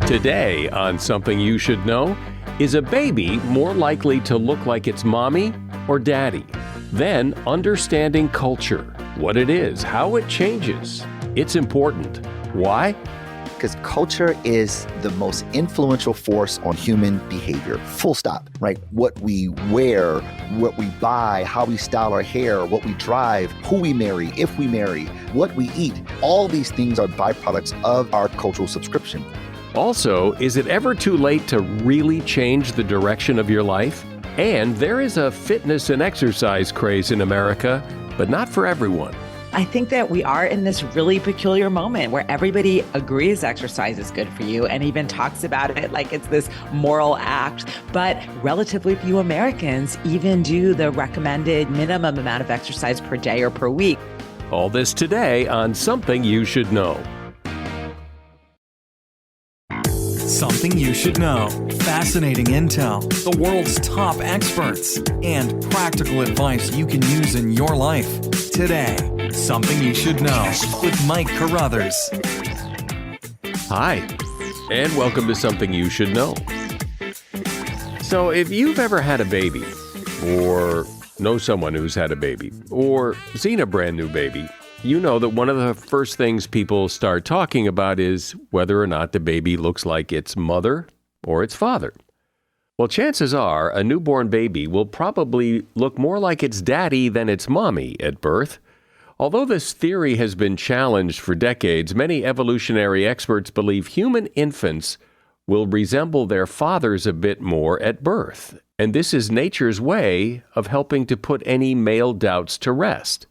Today on Something You Should Know, is a baby more likely to look like its mommy or daddy? Then understanding culture, what it is, how it changes. It's important. Why? Because culture is the most influential force on human behavior. Full stop, right? What we wear, what we buy, how we style our hair, what we drive, who we marry, if we marry, what we eat. All these things are byproducts of our cultural subscription. Also, is it ever too late to really change the direction of your life? And there is a fitness and exercise craze in America, but not for everyone. I think that we are in this really peculiar moment where everybody agrees exercise is good for you and even talks about it like it's this moral act. But relatively few Americans even do the recommended minimum amount of exercise per day or per week. All this today on Something You Should Know. Something you should know. Fascinating intel, the world's top experts, and practical advice you can use in your life. Today, Something You Should Know with Mike Carruthers. Hi, and welcome to Something You Should Know. So if you've ever had a baby, or know someone who's had a baby, or seen a brand new baby, you know that one of the first things people start talking about is whether or not the baby looks like its mother or its father. Well, chances are a newborn baby will probably look more like its daddy than its mommy at birth. Although this theory has been challenged for decades, many evolutionary experts believe human infants will resemble their fathers a bit more at birth. And this is nature's way of helping to put any male doubts to rest.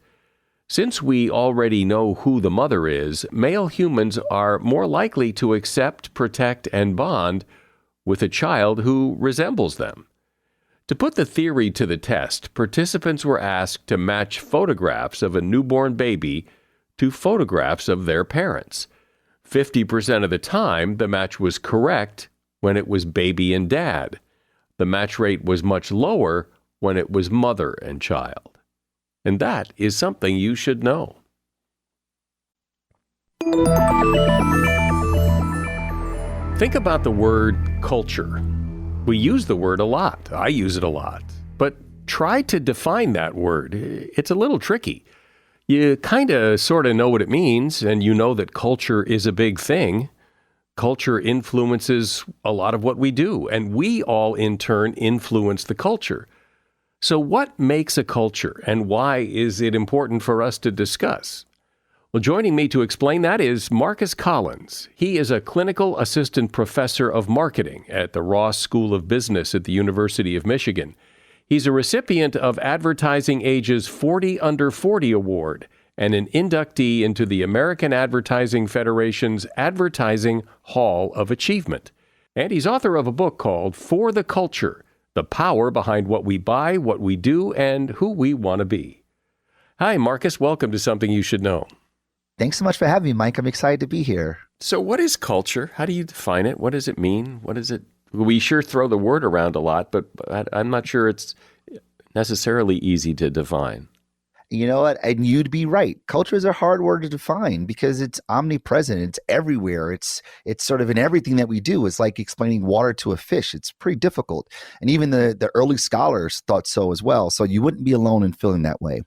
Since we already know who the mother is, male humans are more likely to accept, protect, and bond with a child who resembles them. To put the theory to the test, participants were asked to match photographs of a newborn baby to photographs of their parents. 50% of the time, the match was correct when it was baby and dad. The match rate was much lower when it was mother and child. And that is something you should know. Think about the word culture. We use the word a lot. I use it a lot. But try to define that word. It's a little tricky. You kind of sort of know what it means, and you know that culture is a big thing. Culture influences a lot of what we do, and we all in turn influence the culture. So what makes a culture, and why is it important for us to discuss? Well, joining me to explain that is Marcus Collins. He is a clinical assistant professor of marketing at the Ross School of Business at the University of Michigan. He's a recipient of Advertising Age's 40 Under 40 Award and an inductee into the American Advertising Federation's Advertising Hall of Achievement. And he's author of a book called For the Culture: The Power Behind What We Buy, What We Do, and Who We Want to Be. Hi, Marcus. Welcome to Something You Should Know. Thanks so much for having me, Mike. I'm excited to be here. So what is culture? How do you define it? What does it mean? What is it? We sure throw the word around a lot, but I'm not sure it's necessarily easy to define. You know what? And you'd be right. Culture is a hard word to define because it's omnipresent. It's everywhere. It's sort of in everything that we do. It's like explaining water to a fish. It's pretty difficult. And even the early scholars thought so as well. So you wouldn't be alone in feeling that way.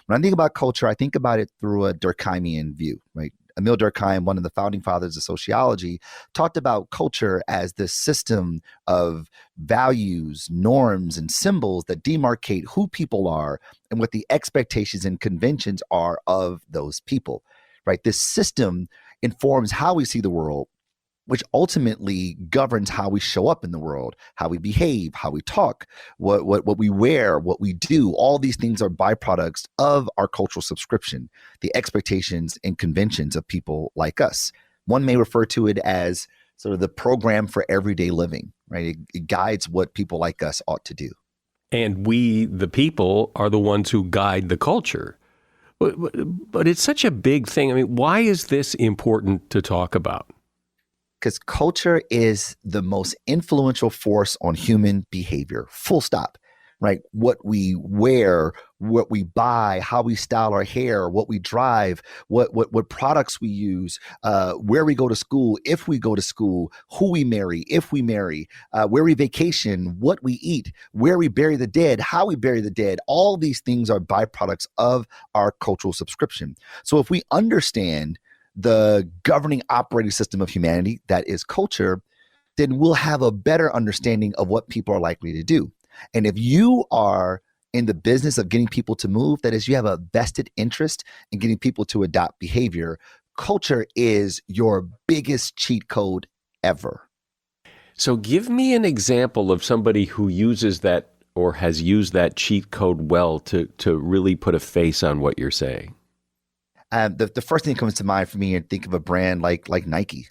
When I think about culture, I think about it through a Durkheimian view, right? Emil Durkheim, one of the founding fathers of sociology, talked about culture as this system of values, norms, and symbols that demarcate who people are and what the expectations and conventions are of those people, right? This system informs how we see the world, which ultimately governs how we show up in the world, how we behave, how we talk, what we wear, what we do. All these things are byproducts of our cultural subscription, the expectations and conventions of people like us. One may refer to it as sort of the program for everyday living, right? It guides what people like us ought to do. And we, the people, are the ones who guide the culture. But it's such a big thing. I mean, why is this important to talk about? Because culture is the most influential force on human behavior, full stop. right? What we wear, what we buy, how we style our hair, what we drive, what products we use, where we go to school, if we go to school, who we marry, if we marry, where we vacation, what we eat, where we bury the dead, how we bury the dead. All these things are byproducts of our cultural subscription. So if we understand the governing operating system of humanity, that is culture, then we'll have a better understanding of what people are likely to do. And if you are in the business of getting people to move, that is, you have a vested interest in getting people to adopt behavior, culture is your biggest cheat code ever. So give me an example of somebody who uses that or has used that cheat code well to really put a face on what you're saying. The first thing that comes to mind for me, I think of a brand like Nike,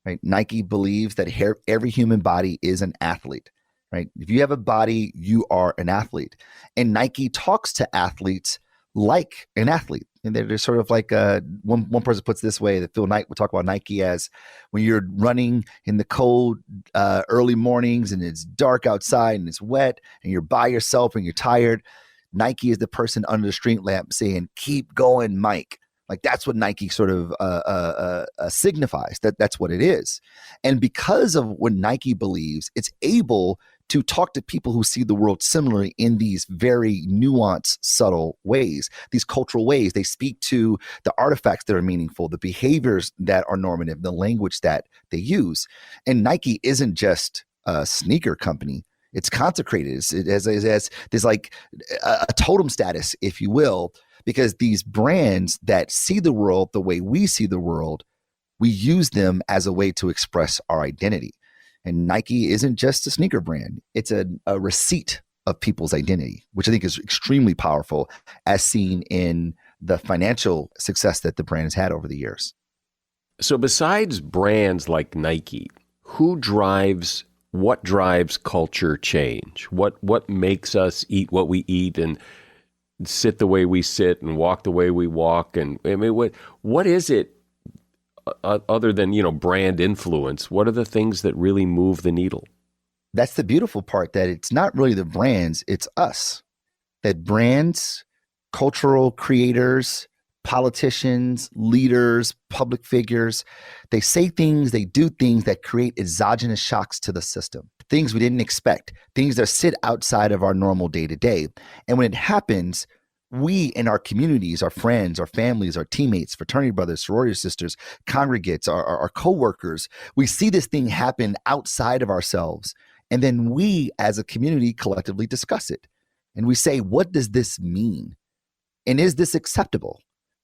right? Nike believes that every human body is an athlete. Right? If you have a body, you are an athlete. And Nike talks to athletes like an athlete. And they're sort of like one person puts it this way, that Phil Knight would talk about Nike as when you're running in the cold early mornings and it's dark outside and it's wet and you're by yourself and you're tired, Nike is the person under the street lamp saying, keep going, Mike. Like that's what Nike sort of signifies. That's what it is. And because of what Nike believes, it's able to talk to people who see the world similarly in these very nuanced, subtle ways, these cultural ways. They speak to the artifacts that are meaningful, the behaviors that are normative, the language that they use. And Nike isn't just a sneaker company. It's consecrated. It has there's like a totem status, if you will, because these brands that see the world the way we see the world, we use them as a way to express our identity. And Nike isn't just a sneaker brand. It's a receipt of people's identity, which I think is extremely powerful as seen in the financial success that the brand has had over the years. So besides brands like Nike, what drives culture change? What makes us eat what we eat and sit the way we sit and walk the way we walk? And I mean, what is it other than, brand influence? What are the things that really move the needle? That's the beautiful part, that it's not really the brands, it's us. That brands, cultural creators, politicians, leaders, public figures, they say things, they do things that create exogenous shocks to the system, things we didn't expect, things that sit outside of our normal day-to-day. And when it happens, we in our communities, our friends, our families, our teammates, fraternity brothers, sorority sisters, congregates, our coworkers, we see this thing happen outside of ourselves. And then we as a community collectively discuss it. And we say, what does this mean? And is this acceptable?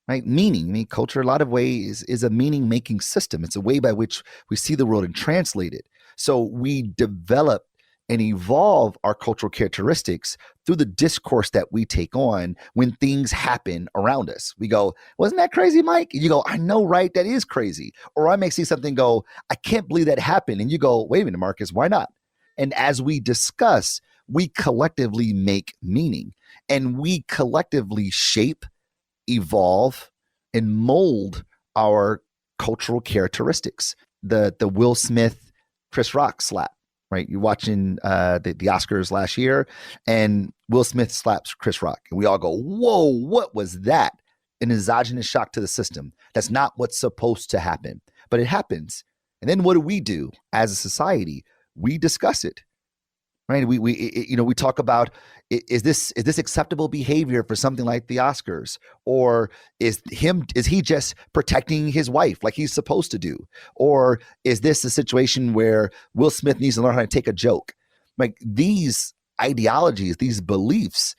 Right? Meaning, culture, a lot of ways, is a meaning-making system. It's a way by which we see the world and translate it. So we develop and evolve our cultural characteristics through the discourse that we take on when things happen around us. We go, wasn't that crazy, Mike? And you go, I know, right? That is crazy. Or I may see something, go, I can't believe that happened. And you go, wait a minute, Marcus, why not? And as we discuss, we collectively make meaning, and we collectively shape, evolve, and mold our cultural characteristics. The Will Smith, Chris Rock slap. Right, you're watching the Oscars last year, and Will Smith slaps Chris Rock, and we all go, "Whoa, what was that?" An exogenous shock to the system. That's not what's supposed to happen, but it happens. And then what do as a society? We discuss it. Right? We talk about, is this acceptable behavior for something like the Oscars, or is he just protecting his wife like he's supposed to do, or is this a situation where Will Smith needs to learn how to take a joke? Like these ideologies, these beliefs,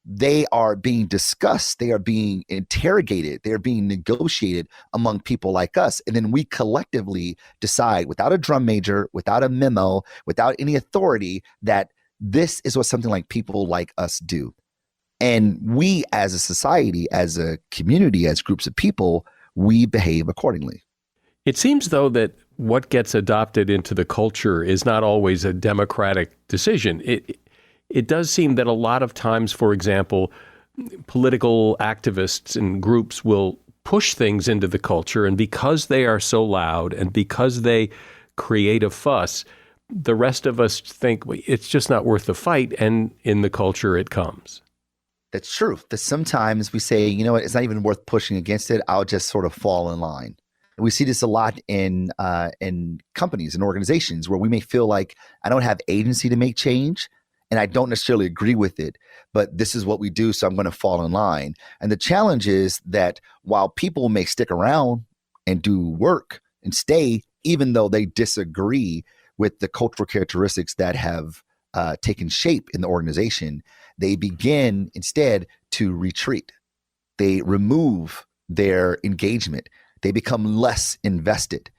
they are being discussed, they are being interrogated, they're being negotiated among people like us. And then we collectively decide, without a drum major, without a memo, without any authority, that this is what something like people like us do. And we as a society, as a community, as groups of people, we behave accordingly. It seems, though, that what gets adopted into the culture is not always a democratic decision. It does seem that a lot of times, for example, political activists and groups will push things into the culture, and because they are so loud and because they create a fuss, the rest of us think it's just not worth the fight, and in the culture it comes. That's true. That sometimes we say, you know what, it's not even worth pushing against it. I'll just sort of fall in line. And we see this a lot in companies and organizations where we may feel like I don't have agency to make change and I don't necessarily agree with it, but this is what we do, so I'm going to fall in line. And the challenge is that while people may stick around and do work and stay, even though they disagree with the cultural characteristics that have taken shape in the organization, they begin instead to retreat. They remove their engagement. They become less invested.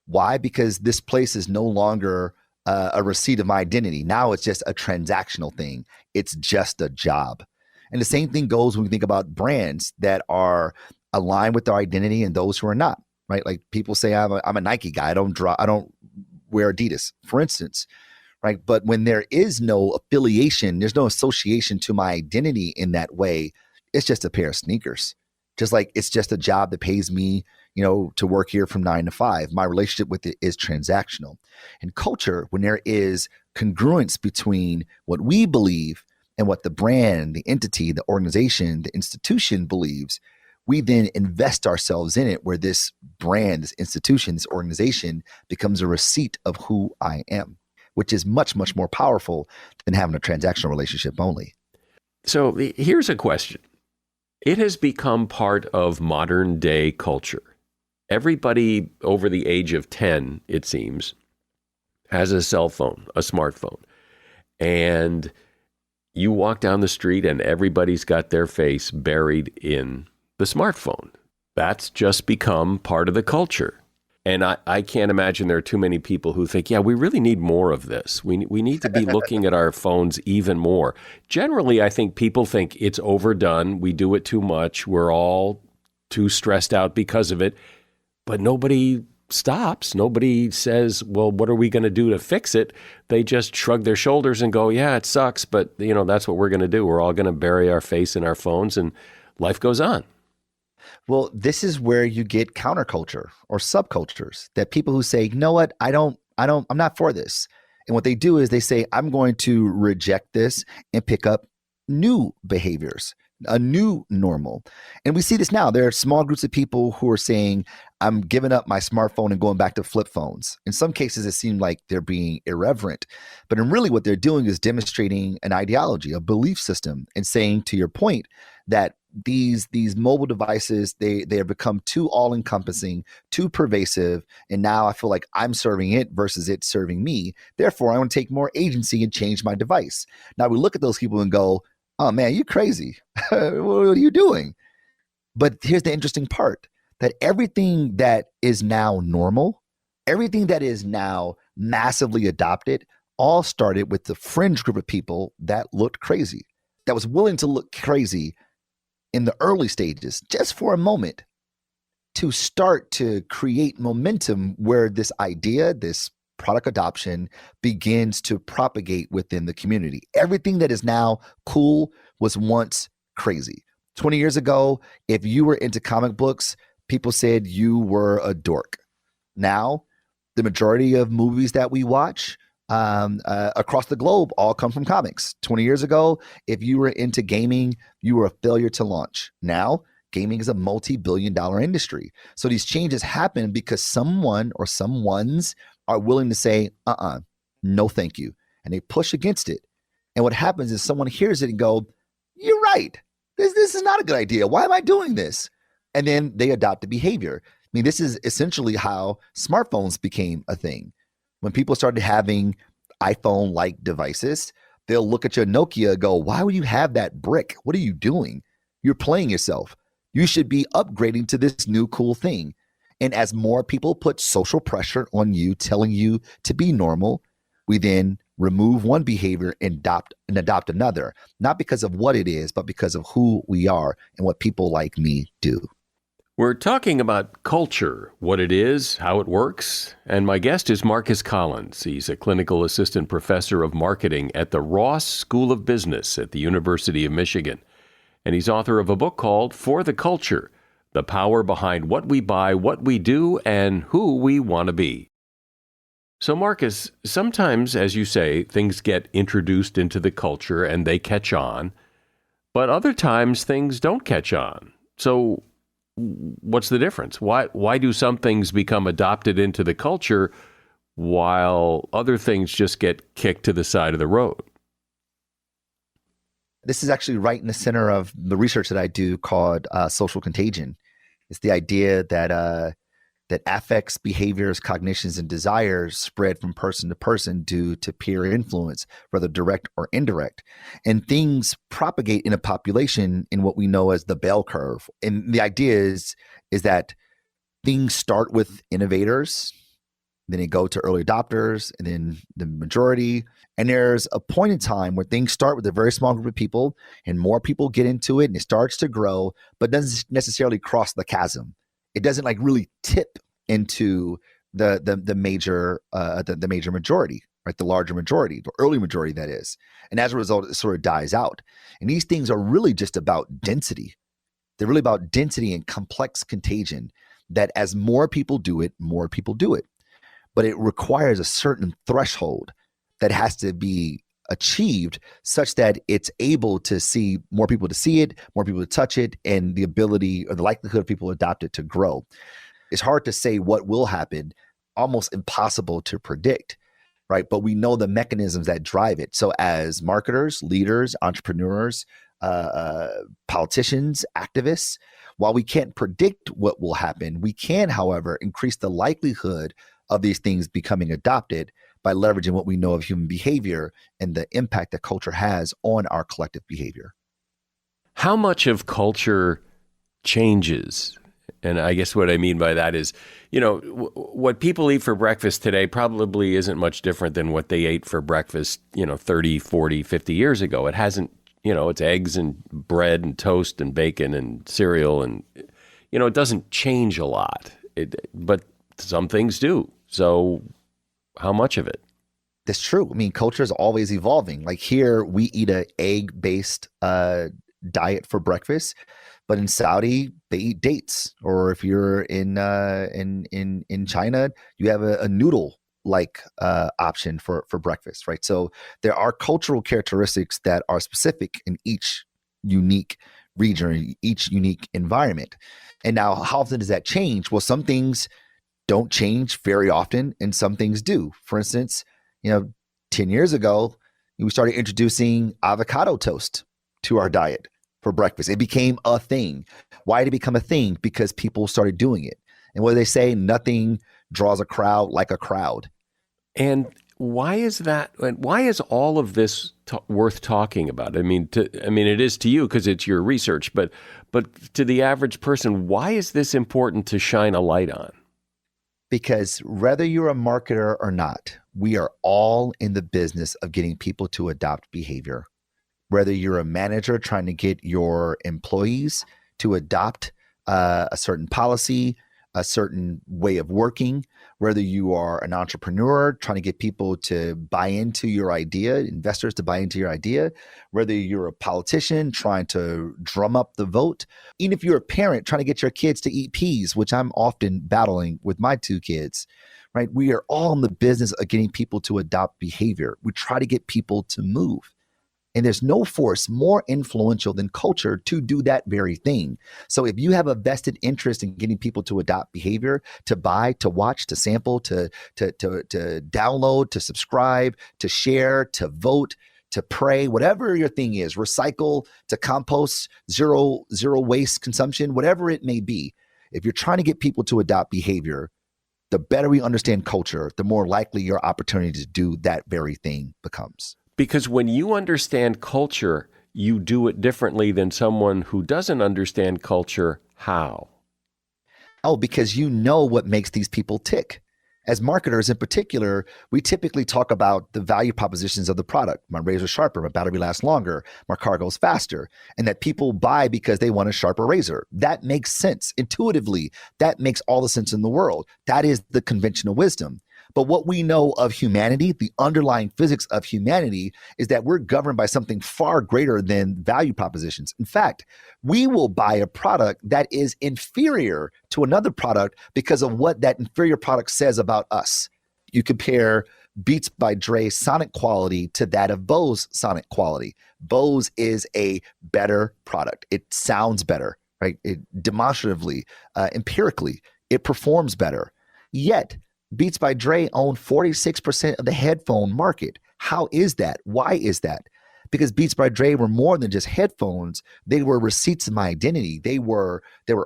Why? Because this place is no longer a receipt of my identity. Now it's just a transactional thing. It's just a job. And the same thing goes when we think about brands that are aligned with their identity and those who are not, right? Like people say, I'm a Nike guy. I don't wear Adidas, for instance, right? But when there is no affiliation, there's no association to my identity in that way, it's just a pair of sneakers. Just like it's just a job that pays me, to work here from 9 to 5. My relationship with it is transactional. In culture, when there is congruence between what we believe and what the brand, the entity, the organization, the institution believes, we then invest ourselves in it, where this brand, this institution, this organization becomes a receipt of who I am, which is much, much more powerful than having a transactional relationship only. So here's a question. It has become part of modern day culture. Everybody over the age of 10, it seems, has a cell phone, a smartphone. And you walk down the street and everybody's got their face buried in the smartphone. That's just become part of the culture. And I can't imagine there are too many people who think, yeah, we really need more of this. We need to be looking at our phones even more. Generally, I think people think it's overdone. We do it too much. We're all too stressed out because of it. But nobody stops. Nobody says, well, what are we going to do to fix it? They just shrug their shoulders and go, yeah, it sucks, but that's what we're going to do. We're all going to bury our face in our phones and life goes on. Well, this is where you get counterculture or subcultures, that people who say, you know what, I'm not for this. And what they do is they say, I'm going to reject this and pick up new behaviors, a new normal. And we see this now. There are small groups of people who are saying, I'm giving up my smartphone and going back to flip phones. In some cases, it seems like they're being irreverent. But in really what they're doing is demonstrating an ideology, a belief system, and saying, to your point, that these mobile devices, they have become too all-encompassing, too pervasive, and now I feel like I'm serving it versus it serving me. Therefore, I want to take more agency and change my device. Now we look at those people and go, oh man, you're crazy. What are you doing? But here's the interesting part, that everything that is now normal, everything that is now massively adopted, all started with the fringe group of people that looked crazy, that was willing to look crazy in the early stages, just for a moment, to start to create momentum where this idea, this product adoption begins to propagate within the community. Everything that is now cool was once crazy. 20 years ago, if you were into comic books, people said you were a dork. Now, the majority of movies that we watch across the globe all come from comics. 20 years ago, if you were into gaming, you were a failure to launch. Now, gaming is a multi-billion-dollar industry. So these changes happen because someone or someones are willing to say, no thank you. And they push against it. And what happens is someone hears it and go, you're right. This is not a good idea. Why am I doing this? And then they adopt the behavior. I mean, this is essentially how smartphones became a thing. When people started having iPhone-like devices, they'll look at your Nokia and go, why would you have that brick? What are you doing? You're playing yourself. You should be upgrading to this new cool thing. And as more people put social pressure on you, telling you to be normal, we then remove one behavior and adopt another, not because of what it is, but because of who we are and what people like me do. We're talking about culture, what it is, how it works, and my guest is Marcus Collins. He's a clinical assistant professor of marketing at the Ross School of Business at the University of Michigan. And he's author of a book called For the Culture: The Power Behind What We Buy, What We Do, and Who We Want to Be. So, Marcus, sometimes, as you say, things get introduced into the culture and they catch on, but other times things don't catch on. So, what's the difference? Why do some things become adopted into the culture while other things just get kicked to the side of the road? This is actually right in the center of the research that I do called social contagion. It's the idea that affects, behaviors, cognitions, and desires spread from person to person due to peer influence, whether direct or indirect. And things propagate in a population in what we know as the bell curve. And the idea is that things start with innovators, then they go to early adopters, and then the majority. And there's a point in time where things start with a very small group of people, and more people get into it, and it starts to grow, but doesn't necessarily cross the chasm. It doesn't like really tip into the major majority, right? The larger majority, the early majority, that is. And as a result, it sort of dies out. And these things are really just about density. They're really about density and complex contagion, that as more people do it, more people do it. But it requires a certain threshold that has to be achieved such that it's able to see more people to see it, more people to touch it, and the ability or the likelihood of people adopt it to grow. It's hard to say what will happen, almost impossible to predict, right? But we know the mechanisms that drive it. So as marketers, leaders, entrepreneurs, politicians, activists, while we can't predict what will happen, we can, however, increase the likelihood of these things becoming adopted by leveraging what we know of human behavior and the impact that culture has on our collective behavior. How much of culture changes? And I guess what I mean by that is, what people eat for breakfast today probably isn't much different than what they ate for breakfast, 30, 40, 50 years ago. It hasn't, it's eggs and bread and toast and bacon and cereal. And, it doesn't change a lot, but some things do. So how much of it? That's true. I mean, culture is always evolving. Like here, we eat an egg-based diet for breakfast, but in Saudi, they eat dates. Or if you're in China, you have a noodle-like option for breakfast, right? So there are cultural characteristics that are specific in each unique region, each unique environment. And now, how often does that change? Well, some things don't change very often, and some things do. For instance, 10 years ago, we started introducing avocado toast to our diet for breakfast. It became a thing. Why did it become a thing? Because people started doing it. And what do they say? Nothing draws a crowd like a crowd. And why is that? Why is all of this worth talking about? I mean, it is to you because it's your research, but to the average person, why is this important to shine a light on? Because whether you're a marketer or not, we are all in the business of getting people to adopt behavior. Whether you're a manager trying to get your employees to adopt a certain policy, a certain way of working, whether you are an entrepreneur trying to get people to buy into your idea, investors to buy into your idea, whether you're a politician trying to drum up the vote, even if you're a parent trying to get your kids to eat peas, which I'm often battling with my two kids, right? We are all in the business of getting people to adopt behavior. We try to get people to move. And there's no force more influential than culture to do that very thing. So if you have a vested interest in getting people to adopt behavior, to buy, to watch, to sample, to download, to subscribe, to share, to vote, to pray, whatever your thing is, recycle, to compost, zero waste consumption, whatever it may be, if you're trying to get people to adopt behavior, the better we understand culture, the more likely your opportunity to do that very thing becomes. Because when you understand culture, you do it differently than someone who doesn't understand culture. How? Oh, because you know what makes these people tick. As marketers in particular, we typically talk about the value propositions of the product. My razor's sharper, my battery lasts longer, my car goes faster, and that people buy because they want a sharper razor. That makes sense. Intuitively, that makes all the sense in the world. That is the conventional wisdom. But what we know of humanity, the underlying physics of humanity, is that we're governed by something far greater than value propositions. In fact, we will buy a product that is inferior to another product because of what that inferior product says about us. You compare Beats by Dre's sonic quality to that of Bose sonic quality. Bose is a better product. It sounds better, right? It demonstratively, empirically, it performs better. Yet, Beats by Dre own 46% of the headphone market. How is that? Why is that? Because Beats by Dre were more than just headphones. They were receipts of my identity. They were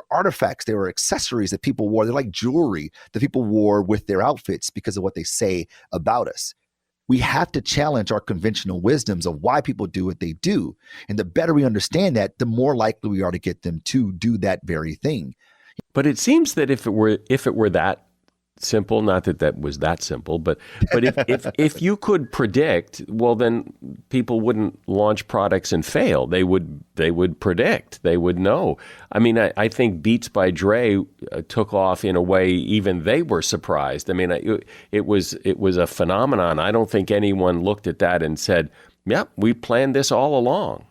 artifacts. They were accessories that people wore. They're like jewelry that people wore with their outfits because of what they say about us. We have to challenge our conventional wisdoms of why people do what they do. And the better we understand that, the more likely we are to get them to do that very thing. But it seems that if it were that simple, not that that was that simple, but if you could predict, well, then people wouldn't launch products and fail. They would predict. They would know. I mean, I think Beats by Dre took off in a way even they were surprised. I mean, it was a phenomenon. I don't think anyone looked at that and said, "Yep, we planned this all along."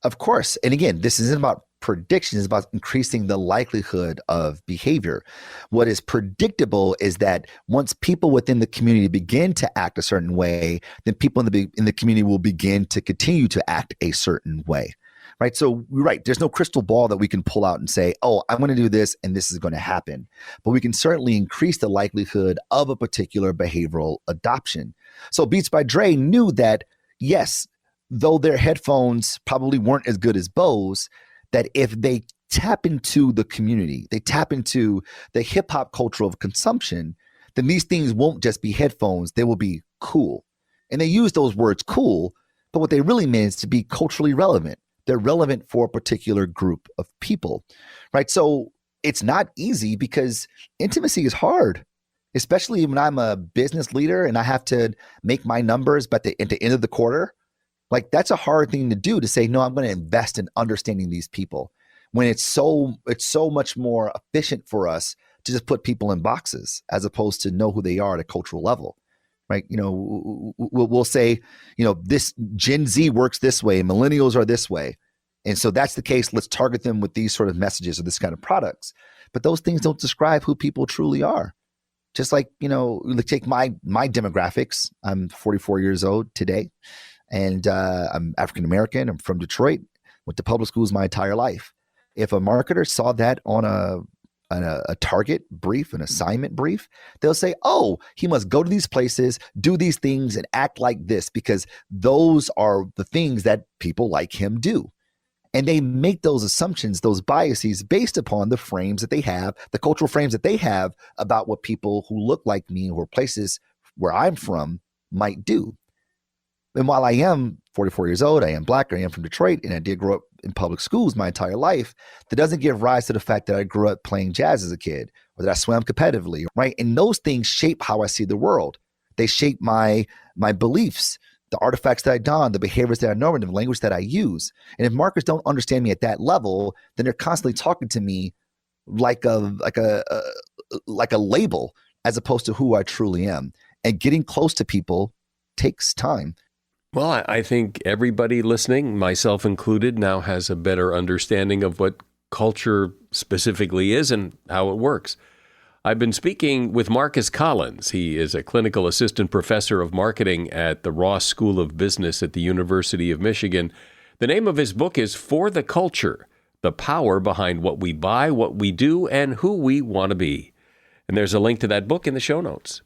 Of course. And again, this isn't about prediction, is about increasing the likelihood of behavior. What is predictable is that once people within the community begin to act a certain way, then people in the community will begin to continue to act a certain way. Right. So you're right. There's no crystal ball that we can pull out and say, oh, I'm going to do this and this is going to happen. But we can certainly increase the likelihood of a particular behavioral adoption. So Beats by Dre knew that, yes, though their headphones probably weren't as good as Bose, that if they tap into the community, they tap into the hip hop culture of consumption, then these things won't just be headphones, they will be cool. And they use those words cool, but what they really mean is to be culturally relevant. They're relevant for a particular group of people, right? So it's not easy because intimacy is hard, especially when I'm a business leader and I have to make my numbers at the end of the quarter. Like, that's a hard thing to do, to say, no, I'm going to invest in understanding these people, when it's so much more efficient for us to just put people in boxes as opposed to know who they are at a cultural level, right? You know, we'll say, you know, this Gen Z works this way, millennials are this way. And so that's the case. Let's target them with these sort of messages or this kind of products. But those things don't describe who people truly are. Just like, you know, take my demographics. I'm 44 years old today. And I'm African-American. I'm from Detroit, went to public schools my entire life. If a marketer saw that on a target brief, an assignment brief, they'll say, oh, he must go to these places, do these things, and act like this because those are the things that people like him do. And they make those assumptions, those biases based upon the frames that they have, the cultural frames that they have about what people who look like me or places where I'm from might do. And while I am 44 years old, I am Black, I am from Detroit, and I did grow up in public schools my entire life, that doesn't give rise to the fact that I grew up playing jazz as a kid or that I swam competitively, right? And those things shape how I see the world. They shape my beliefs, the artifacts that I don, the behaviors that I know, and the language that I use. And if marketers don't understand me at that level, then they're constantly talking to me like a label as opposed to who I truly am. And getting close to people takes time. Well, I think everybody listening, myself included, now has a better understanding of what culture specifically is and how it works. I've been speaking with Marcus Collins. He is a clinical assistant professor of marketing at the Ross School of Business at the University of Michigan. The name of his book is For the Culture, The Power Behind What We Buy, What We Do, and Who We Want to Be. And there's a link to that book in the show notes.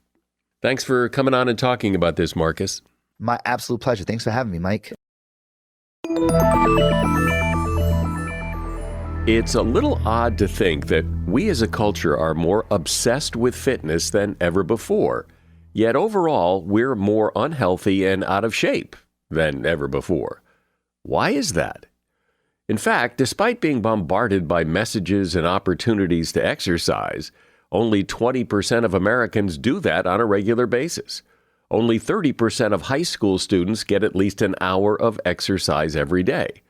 Thanks for coming on and talking about this, Marcus. My absolute pleasure. Thanks for having me, Mike. It's a little odd to think that we as a culture are more obsessed with fitness than ever before. Yet overall, we're more unhealthy and out of shape than ever before. Why is that? In fact, despite being bombarded by messages and opportunities to exercise, only 20% of Americans do that on a regular basis. Only 30% of high school students get at least an hour of exercise every day.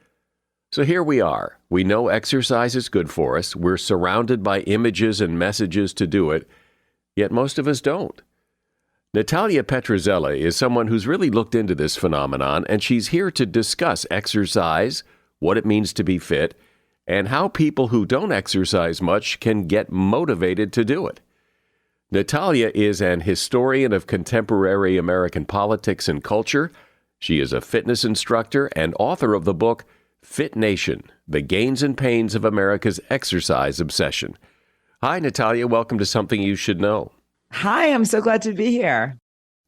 So here we are. We know exercise is good for us. We're surrounded by images and messages to do it, yet most of us don't. Natalia Petruzella is someone who's really looked into this phenomenon, and she's here to discuss exercise, what it means to be fit, and how people who don't exercise much can get motivated to do it. Natalia is an historian of contemporary American politics and culture. She is a fitness instructor and author of the book Fit Nation: The Gains and Pains of America's Exercise Obsession. Hi, Natalia. Welcome to Something You Should Know. Hi, I'm so glad to be here.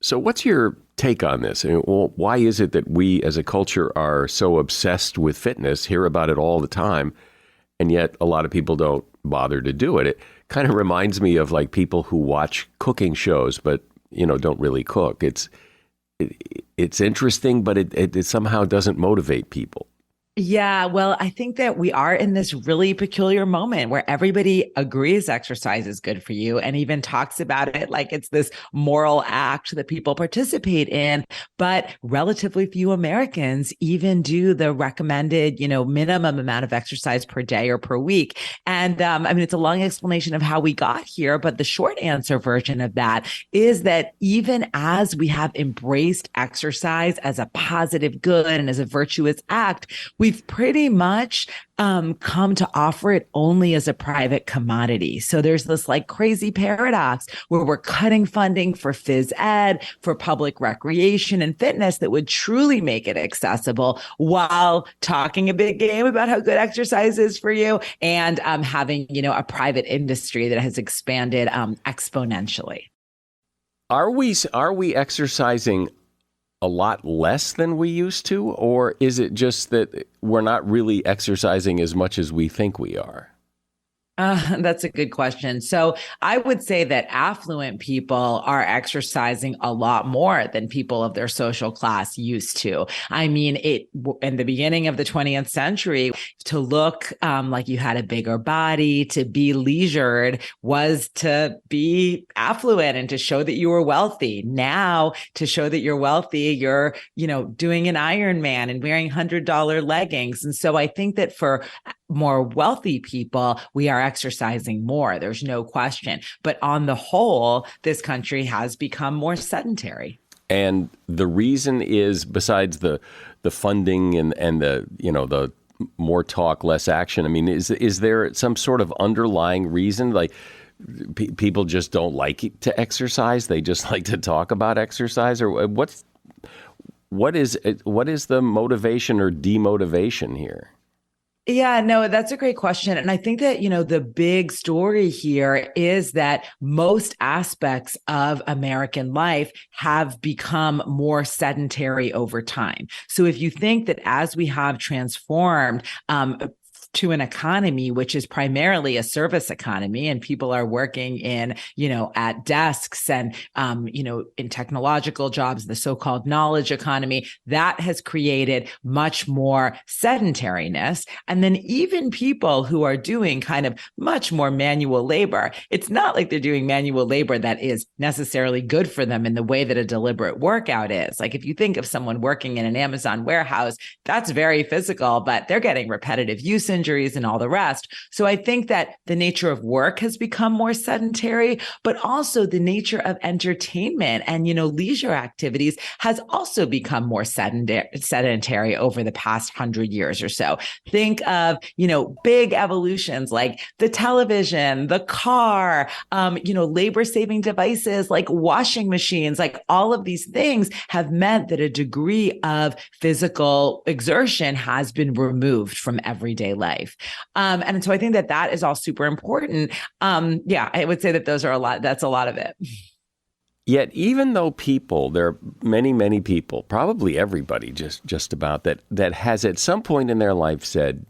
So what's your take on this? Why is it that we as a culture are so obsessed with fitness, hear about it all the time, and yet a lot of people don't bother to do it? It kind of reminds me of like people who watch cooking shows, but, don't really cook. It's interesting, but it somehow doesn't motivate people. Yeah, well, I think that we are in this really peculiar moment where everybody agrees exercise is good for you and even talks about it like it's this moral act that people participate in. But relatively few Americans even do the recommended, minimum amount of exercise per day or per week. And it's a long explanation of how we got here, but the short answer version of that is that even as we have embraced exercise as a positive good and as a virtuous act, we've pretty much come to offer it only as a private commodity. So there's this like crazy paradox where we're cutting funding for phys ed, for public recreation and fitness that would truly make it accessible while talking a big game about how good exercise is for you and having, a private industry that has expanded exponentially. Are we exercising a lot less than we used to, or is it just that we're not really exercising as much as we think we are? That's a good question. So I would say that affluent people are exercising a lot more than people of their social class used to. I mean, in the beginning of the 20th century, to look like you had a bigger body, to be leisured was to be affluent and to show that you were wealthy. Now, to show that you're wealthy, you're, doing an Ironman and wearing $100 leggings. And so I think that for more wealthy people, we are exercising more. There's no question. But on the whole, this country has become more sedentary. And the reason is, besides the funding and the, the more talk, less action, I mean, is there some sort of underlying reason? Like people just don't like to exercise? They just like to talk about exercise? Or what is the motivation or demotivation here? Yeah, no, that's a great question. And I think that, the big story here is that most aspects of American life have become more sedentary over time. So if you think that as we have transformed, to an economy, which is primarily a service economy, and people are working in, at desks and, in technological jobs, the so-called knowledge economy, that has created much more sedentariness. And then even people who are doing kind of much more manual labor, it's not like they're doing manual labor that is necessarily good for them in the way that a deliberate workout is. Like if you think of someone working in an Amazon warehouse, that's very physical, but they're getting repetitive use injuries and all the rest. So I think that the nature of work has become more sedentary, but also the nature of entertainment and, leisure activities has also become more sedentary over the past 100 years or so. Think of, big evolutions like the television, the car, labor-saving devices like washing machines, like all of these things have meant that a degree of physical exertion has been removed from everyday life. And so I think that is all super important. I would say that that's a lot of it. Yet, even though there are many, many people, probably everybody just about that has at some point in their life said,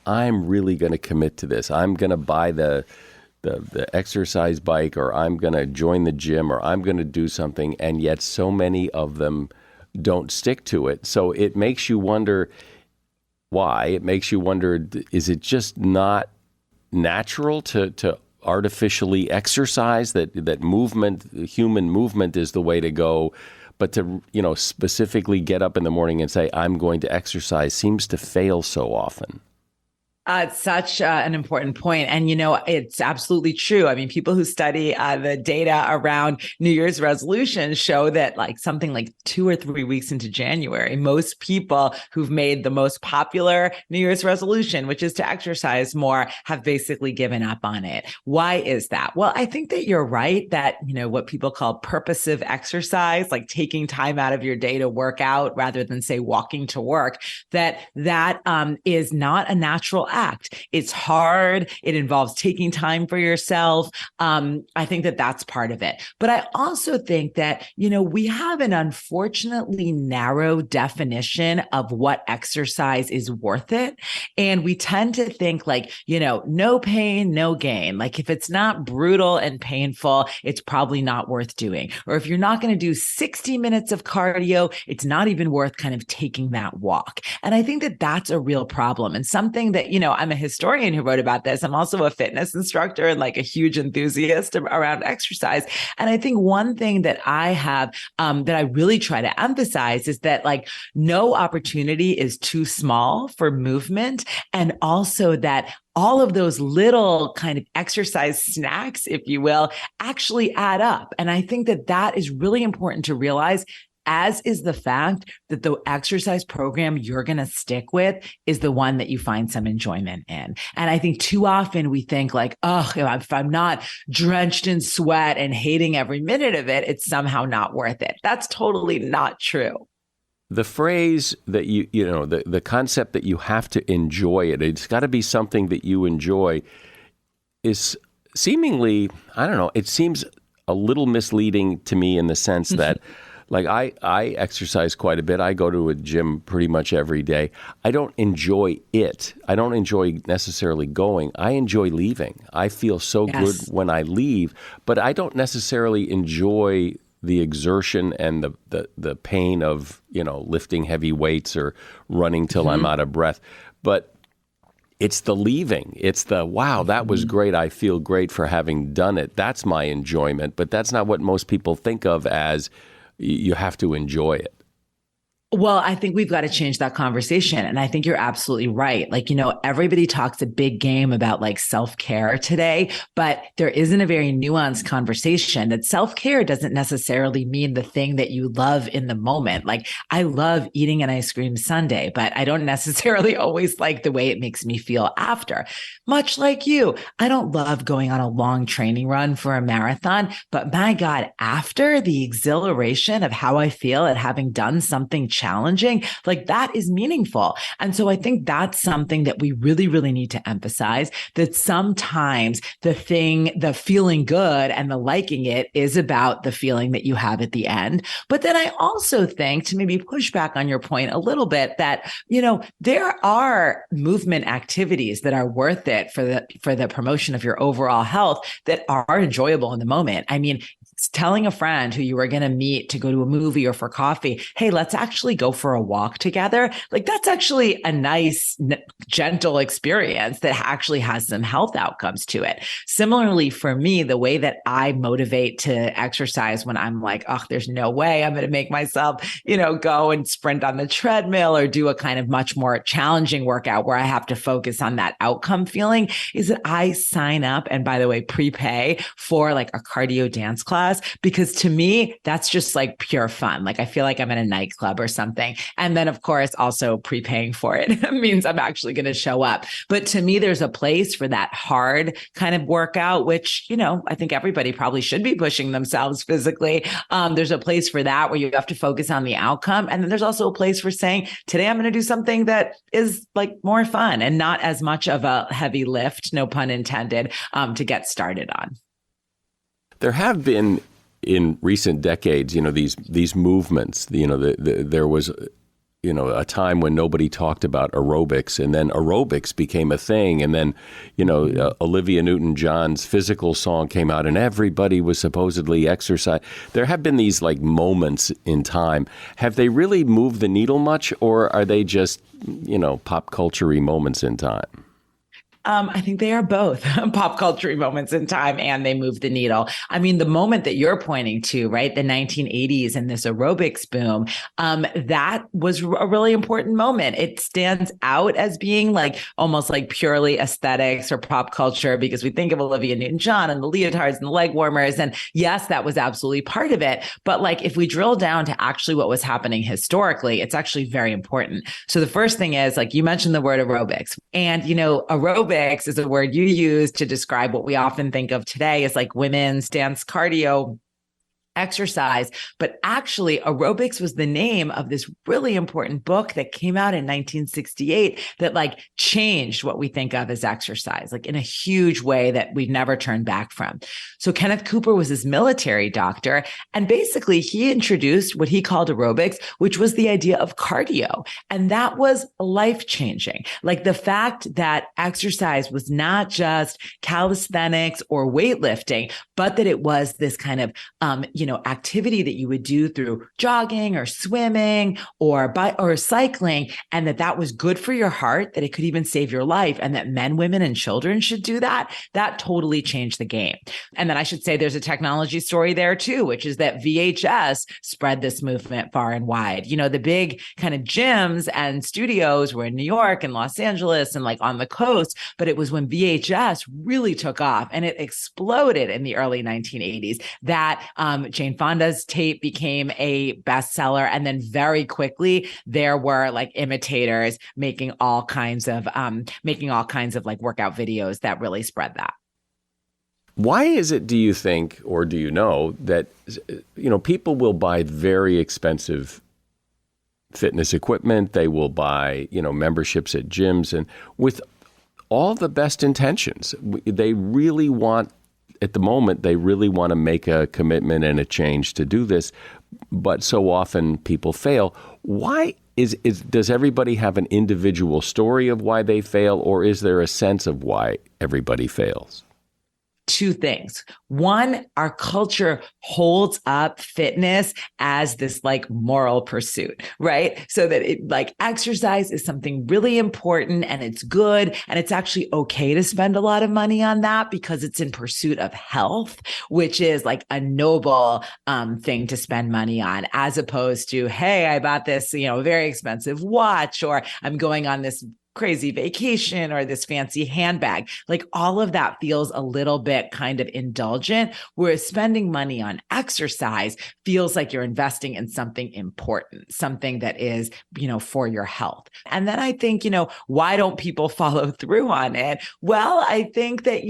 I'm really going to commit to this. I'm going to buy the exercise bike, or I'm going to join the gym, or I'm going to do something. And yet so many of them don't stick to it. So it makes you wonder why. It makes you wonder, is it just not natural to artificially exercise, that movement, human movement is the way to go, but to, specifically get up in the morning and say, I'm going to exercise seems to fail so often? It's such an important point. And, it's absolutely true. I mean, people who study the data around New Year's resolutions show that like something like 2 or 3 weeks into January, most people who've made the most popular New Year's resolution, which is to exercise more, have basically given up on it. Why is that? Well, I think that you're right that, what people call purposive exercise, like taking time out of your day to work out rather than say walking to work, that is not a natural act. It's hard. It involves taking time for yourself. I think that that's part of it. But I also think that, we have an unfortunately narrow definition of what exercise is worth it. And we tend to think like, no pain, no gain. Like if it's not brutal and painful, it's probably not worth doing. Or if you're not going to do 60 minutes of cardio, it's not even worth kind of taking that walk. And I think that that's a real problem and something that, I'm a historian who wrote about this. I'm also a fitness instructor and like a huge enthusiast around exercise. And I think one thing that I have that I really try to emphasize is that like no opportunity is too small for movement. And also that all of those little kind of exercise snacks, if you will, actually add up. And I think that that is really important to realize, as is the fact that the exercise program you're going to stick with is the one that you find some enjoyment in. And I think too often we think like, oh, if I'm not drenched in sweat and hating every minute of it, it's somehow not worth it. That's totally not true. The phrase that the concept that you have to enjoy it, it's got to be something that you enjoy, is seemingly, I don't know, it seems a little misleading to me in the sense that like I exercise quite a bit. I go to a gym pretty much every day. I don't enjoy it. I don't enjoy necessarily going. I enjoy leaving. I feel so good when I leave, but I don't necessarily enjoy the exertion and the pain of, lifting heavy weights or running till I'm out of breath. But it's the leaving. It's the, wow, that was great. I feel great for having done it. That's my enjoyment. But that's not what most people think of as you have to enjoy it. Well, I think we've got to change that conversation. And I think you're absolutely right. Like, everybody talks a big game about like self-care today, but there isn't a very nuanced conversation that self-care doesn't necessarily mean the thing that you love in the moment. Like I love eating an ice cream sundae, but I don't necessarily always like the way it makes me feel after. Much like you, I don't love going on a long training run for a marathon, but my God, after the exhilaration of how I feel at having done something challenging, like that is meaningful. And so I think that's something that we really, really need to emphasize, that sometimes the feeling good and the liking it is about the feeling that you have at the end. But then I also think, to maybe push back on your point a little bit, that, there are movement activities that are worth it for the promotion of your overall health that are enjoyable in the moment. I mean, telling a friend who you were going to meet to go to a movie or for coffee, hey, let's actually go for a walk together. Like that's actually a nice, gentle experience that actually has some health outcomes to it. Similarly, for me, the way that I motivate to exercise when I'm like, oh, there's no way I'm going to make myself, go and sprint on the treadmill or do a kind of much more challenging workout where I have to focus on that outcome feeling, is that I sign up and, by the way, prepay for like a cardio dance class. Because to me, that's just like pure fun. Like I feel like I'm in a nightclub or something. And then of course, also prepaying for it means I'm actually going to show up. But to me, there's a place for that hard kind of workout, which, I think everybody probably should be pushing themselves physically. There's a place for that where you have to focus on the outcome. And then there's also a place for saying, today I'm going to do something that is like more fun and not as much of a heavy lift, no pun intended, to get started on. There have been in recent decades, these movements. There was, a time when nobody talked about aerobics, and then aerobics became a thing, and then, Olivia Newton-John's Physical song came out, and everybody was supposedly exercise. There have been these like moments in time. Have they really moved the needle much, or are they just, pop culture-y moments in time? I think they are both pop culture moments in time, and they move the needle. I mean, the moment that you're pointing to, right, the 1980s and this aerobics boom, that was a really important moment. It stands out as being like almost like purely aesthetics or pop culture because we think of Olivia Newton-John and the leotards and the leg warmers. And yes, that was absolutely part of it. But like if we drill down to actually what was happening historically, it's actually very important. So the first thing is, like you mentioned the word aerobics, and aerobics is a word you use to describe what we often think of today as like women's dance cardio exercise. But actually, aerobics was the name of this really important book that came out in 1968 that like changed what we think of as exercise, like in a huge way that we've never turned back from. So Kenneth Cooper was his military doctor. And basically he introduced what he called aerobics, which was the idea of cardio. And that was life-changing. Like the fact that exercise was not just calisthenics or weightlifting, but that it was this kind of, activity that you would do through jogging or swimming or cycling, and that was good for your heart, that it could even save your life, and that men, women, and children should do that. That totally changed the game. And then I should say there's a technology story there too, which is that VHS spread this movement far and wide. The big kind of gyms and studios were in New York and Los Angeles and like on the coast, but it was when VHS really took off and it exploded in the early 1980s that Jane Fonda's tape became a bestseller. And then very quickly, there were like imitators making all kinds of like workout videos that really spread that. Why is it, do you think, or do you know, that, people will buy very expensive fitness equipment, they will buy, memberships at gyms, and with all the best intentions, they really want to make a commitment and a change to do this, but so often people fail. Why does everybody have an individual story of why they fail, or is there a sense of why everybody fails? Two things. One, our culture holds up fitness as this like moral pursuit, right? So that it like exercise is something really important and it's good. And it's actually okay to spend a lot of money on that because it's in pursuit of health, which is like a noble thing to spend money on, as opposed to, hey, I bought this, very expensive watch, or I'm going on this crazy vacation or this fancy handbag. Like all of that feels a little bit kind of indulgent, whereas spending money on exercise feels like you're investing in something important, something that is, for your health. And then I think, why don't people follow through on it? Well, I think that,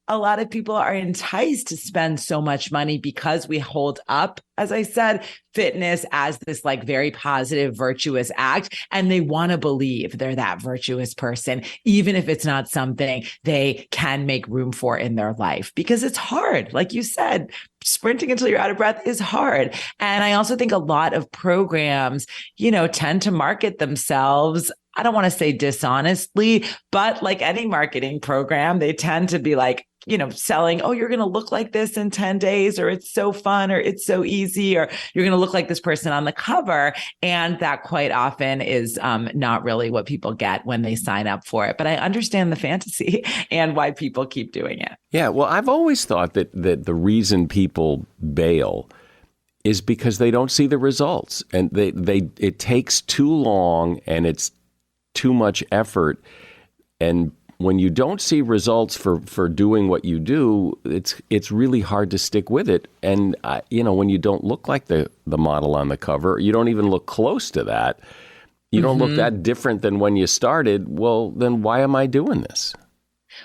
a lot of people are enticed to spend so much money because we hold up, as I said, fitness as this like very positive, virtuous act. And they want to believe they're that virtuous person, even if it's not something they can make room for in their life, because it's hard. Like you said, sprinting until you're out of breath is hard. And I also think a lot of programs, tend to market themselves, I don't want to say dishonestly, but like any marketing program, they tend to be like, selling, oh, you're going to look like this in 10 days, or it's so fun, or it's so easy, or you're going to look like this person on the cover. And that quite often is not really what people get when they sign up for it. But I understand the fantasy and why people keep doing it. Yeah, well, I've always thought that the reason people bail is because they don't see the results, and it takes too long and it's too much effort. And when you don't see results for doing what you do, it's really hard to stick with it. And when you don't look like the model on the cover, you don't even look close to that. You don't look that different than when you started. Well, then why am I doing this?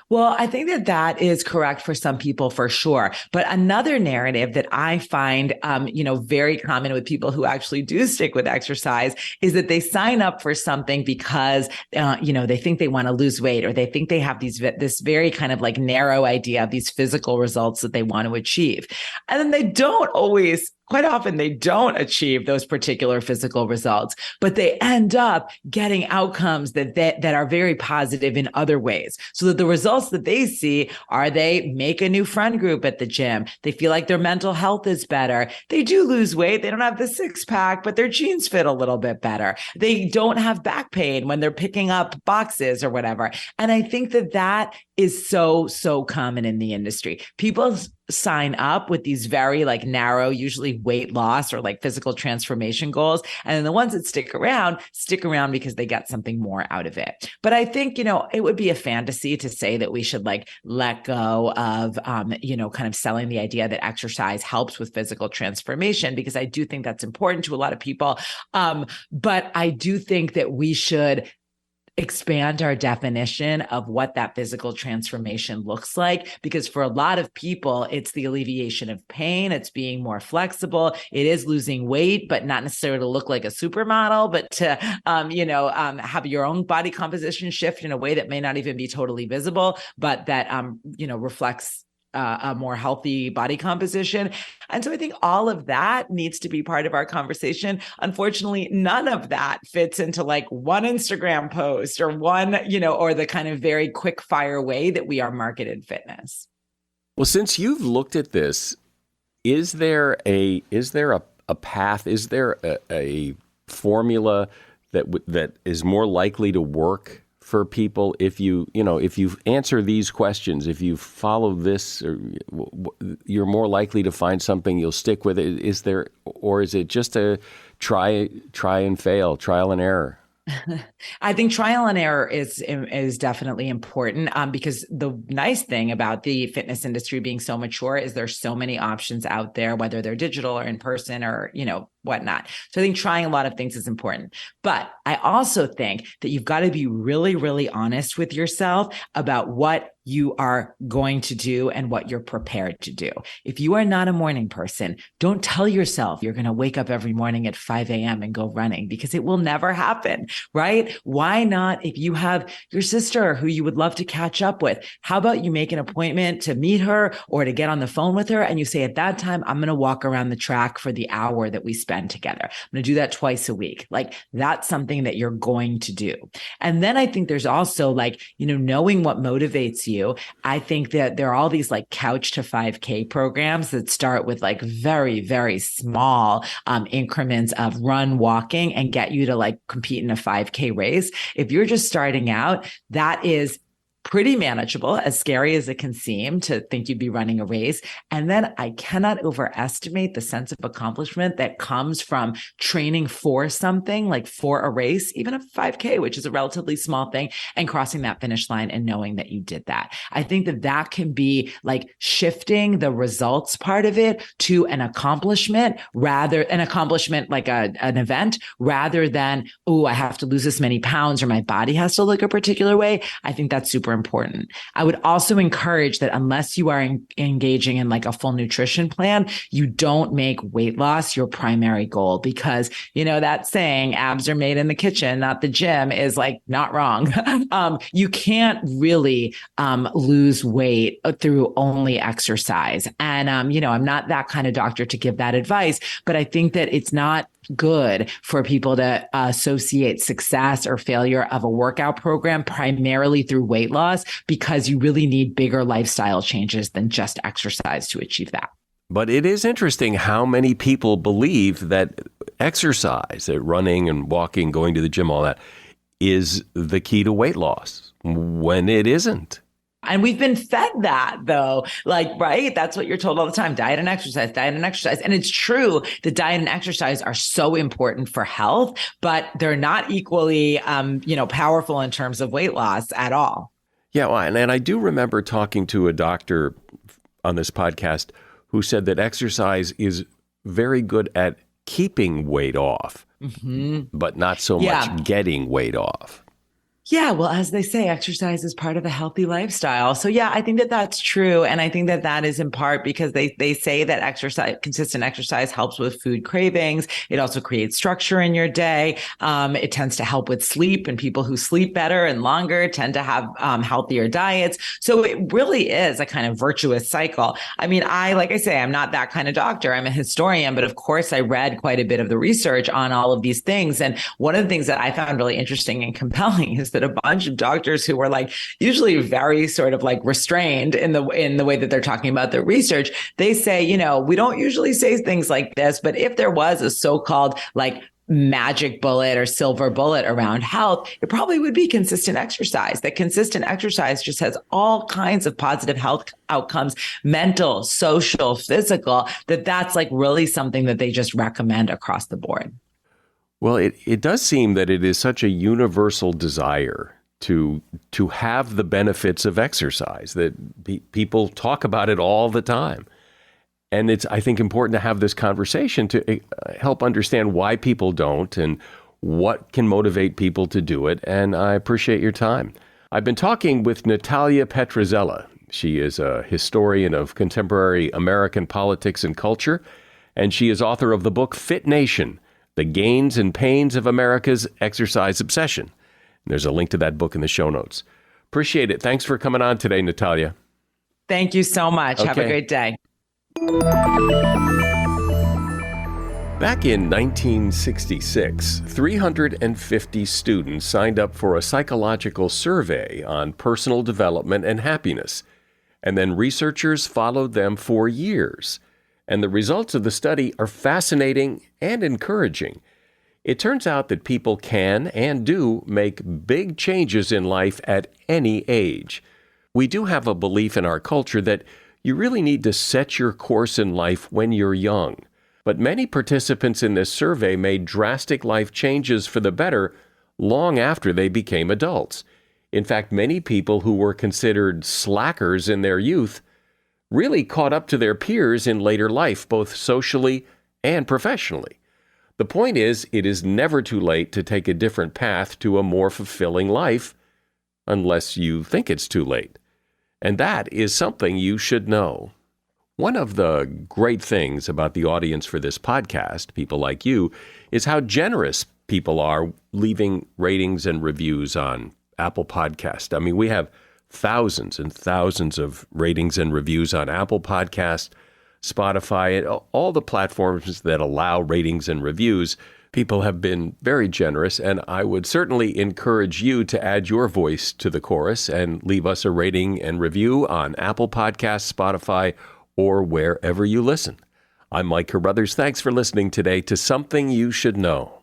Well, I think that is correct for some people, for sure. But another narrative that I find, very common with people who actually do stick with exercise is that they sign up for something because, they think they want to lose weight, or they think they have this very kind of like narrow idea of these physical results that they want to achieve. And then they don't always quite often they don't achieve those particular physical results, but they end up getting outcomes that are very positive in other ways. So that the results that they see are they make a new friend group at the gym. They feel like their mental health is better. They do lose weight. They don't have the six pack, but their jeans fit a little bit better. They don't have back pain when they're picking up boxes or whatever. And I think that is so common in the industry. People sign up with these very like narrow, usually weight loss or like physical transformation goals. And then the ones that stick around because they get something more out of it. But I think, it would be a fantasy to say that we should like let go of, kind of selling the idea that exercise helps with physical transformation, because I do think that's important to a lot of people. But I do think that we should expand our definition of what that physical transformation looks like, because for a lot of people, it's the alleviation of pain. It's being more flexible. It is losing weight, but not necessarily to look like a supermodel, but to, have your own body composition shift in a way that may not even be totally visible, but that, reflects a more healthy body composition. And so I think all of that needs to be part of our conversation. Unfortunately, none of that fits into like one Instagram post or one, or the kind of very quick fire way that we are marketed fitness. Well, since you've looked at this, is there a path? Is there a formula that is more likely to work for people if you answer these questions, if you follow this, you're more likely to find something you'll stick with it? Is there, or is it just a try and fail, trial and error? I think trial and error is definitely important, because the nice thing about the fitness industry being so mature is there's so many options out there, whether they're digital or in person or, whatnot. So I think trying a lot of things is important. But I also think that you've got to be really, really honest with yourself about what you are going to do and what you're prepared to do. If you are not a morning person, don't tell yourself you're going to wake up every morning at 5 a.m. and go running, because it will never happen, right? Why not? If you have your sister who you would love to catch up with, how about you make an appointment to meet her or to get on the phone with her? And you say, at that time, I'm going to walk around the track for the hour that we spend together. I'm going to do that twice a week. Like, that's something that you're going to do. And then I think there's also like, knowing what motivates you. I think that there are all these like couch to 5K programs that start with like very, very small increments of run, walking, and get you to like compete in a 5K race. If you're just starting out, that is pretty manageable, as scary as it can seem to think you'd be running a race. And then I cannot overestimate the sense of accomplishment that comes from training for something, like for a race, even a 5K, which is a relatively small thing, and crossing that finish line and knowing that you did that. I think that can be like shifting the results part of it to an accomplishment like an event, rather than, I have to lose this many pounds or my body has to look a particular way. I think that's super important. I would also encourage that unless you are engaging in like a full nutrition plan, you don't make weight loss your primary goal, because, that saying, abs are made in the kitchen, not the gym, is like not wrong. You can't really lose weight through only exercise. And, I'm not that kind of doctor to give that advice, but I think that it's not good for people to associate success or failure of a workout program primarily through weight loss, because you really need bigger lifestyle changes than just exercise to achieve that. But it is interesting how many people believe that exercise, that running and walking, going to the gym, all that is the key to weight loss, when it isn't. And we've been fed that, though, right? That's what you're told all the time. Diet and exercise, diet and exercise. And it's true that diet and exercise are so important for health, but they're not equally, powerful in terms of weight loss at all. Yeah. Well, and I do remember talking to a doctor on this podcast who said that exercise is very good at keeping weight off, but not so much getting weight off. Yeah, well, as they say, exercise is part of a healthy lifestyle. So yeah, I think that that's true. And I think that that is in part because they say that consistent exercise helps with food cravings. It also creates structure in your day. It tends to help with sleep, and people who sleep better and longer tend to have healthier diets. So it really is a kind of virtuous cycle. I mean, like I say, I'm not that kind of doctor. I'm a historian, but of course I read quite a bit of the research on all of these things. And one of the things that I found really interesting and compelling is that a bunch of doctors who were like usually very sort of like restrained in the way that they're talking about their research, they say, we don't usually say things like this, but if there was a so-called like magic bullet or silver bullet around health, it probably would be consistent exercise. That consistent exercise just has all kinds of positive health outcomes, mental, social, physical, that's like really something that they just recommend across the board. Well, it does seem that it is such a universal desire to have the benefits of exercise, that people talk about it all the time. And it's, I think, important to have this conversation to help understand why people don't and what can motivate people to do it. And I appreciate your time. I've been talking with Natalia Petrozzella. She is a historian of contemporary American politics and culture, and she is author of the book Fit Nation: The Gains and Pains of America's Exercise Obsession. There's a link to that book in the show notes. Appreciate it. Thanks for coming on today, Natalia. Thank you so much. Okay. Have a great day. Back in 1966, 350 students signed up for a psychological survey on personal development and happiness, and then researchers followed them for years. And the results of the study are fascinating and encouraging. It turns out that people can and do make big changes in life at any age. We do have a belief in our culture that you really need to set your course in life when you're young. But many participants in this survey made drastic life changes for the better long after they became adults. In fact, many people who were considered slackers in their youth really caught up to their peers in later life, both socially and professionally. The point is, it is never too late to take a different path to a more fulfilling life, unless you think it's too late. And that is something you should know. One of the great things about the audience for this podcast, people like you, is how generous people are leaving ratings and reviews on Apple Podcast. I mean, we have thousands and thousands of ratings and reviews on Apple Podcast, Spotify, and all the platforms that allow ratings and reviews. People have been very generous, and I would certainly encourage you to add your voice to the chorus and leave us a rating and review on Apple Podcasts, Spotify, or wherever you listen. I'm Mike Carruthers. Thanks for listening today to Something You Should Know.